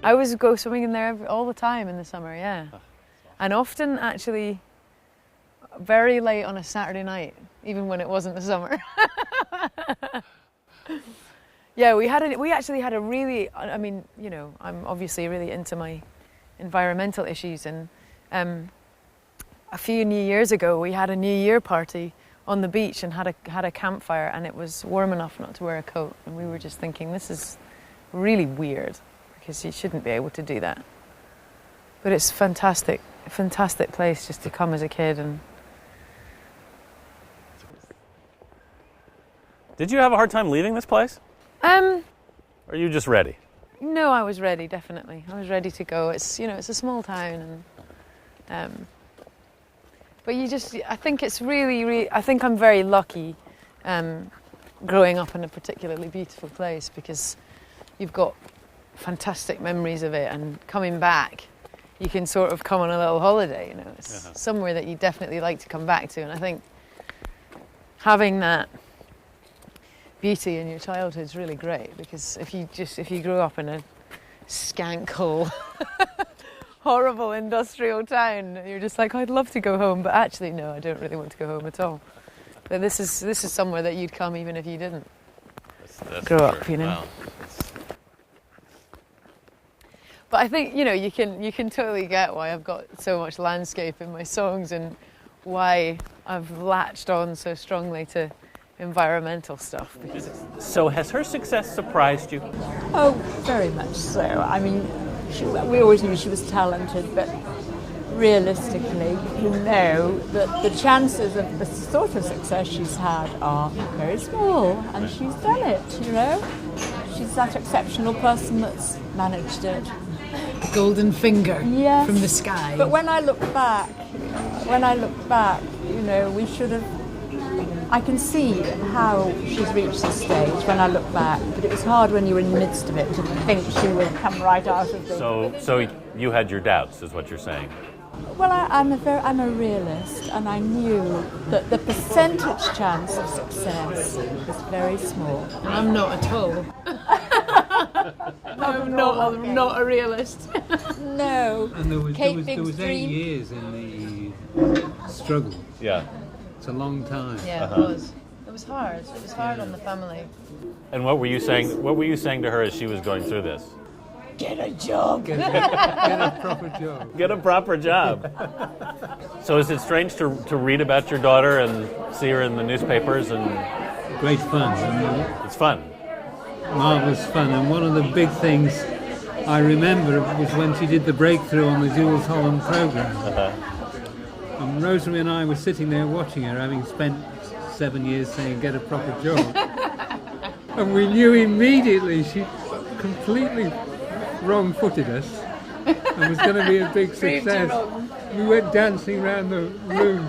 I was go swimming in there all the time in the summer, yeah. And often, actually, very late on a Saturday night, even when it wasn't the summer. Yeah, we actually had a really, I mean, you know, I'm obviously really into my environmental issues, and a few New Years ago we had a New Year party on the beach and had a campfire, and it was warm enough not to wear a coat, and we were just thinking, this is really weird because you shouldn't be able to do that. But it's fantastic, a fantastic place just to come as a kid. And did you have a hard time leaving this place? Or are you just ready? No, I was ready, definitely. I was ready to go. It's, you know, it's a small town, and but I think it's really, I think I'm very lucky growing up in a particularly beautiful place, because you've got fantastic memories of it, and coming back, you can sort of come on a little holiday, you know. It's somewhere that you definitely like to come back to, and I think having that beauty in your childhood is really great, because if you grew up in a skank hole, horrible industrial town, you're just like, I'd love to go home, but actually no, I don't really want to go home at all. But this is somewhere that you'd come even if you didn't grow up, you know. Wow. But I think, you know, you can totally get why I've got so much landscape in my songs, and why I've latched on so strongly to environmental stuff. So has her success surprised you? Oh, very much so. I mean, we always knew she was talented, but realistically, you know that the chances of the sort of success she's had are very small, and she's done it, you know. She's that exceptional person that's managed it. The golden finger from the sky. But when I look back, you know, we should have. I can see how she's reached this stage when I look back, but it was hard when you were in the midst of it to think she would come right out of the... So you had your doubts, is what you're saying? Well, I'm a realist, and I knew that the percentage chance of success was very small. And I'm not at all. I'm not a realist. No. And there was 8 years in the struggle. Yeah. It's a long time. Yeah, it was. It was hard. It was hard on the family. And what were you saying? What were you saying to her as she was going through this? Get a job. Get a proper job. Get a proper job. So is it strange to read about your daughter and see her in the newspapers? And Great fun. it's fun. Marvellous fun. And one of the big things I remember was when she did the breakthrough on the Jules Holland programme. And Rosemary and I were sitting there watching her, having spent 7 years saying, get a proper job. And we knew immediately she completely wrong-footed us and was going to be a big success. We went dancing around the room.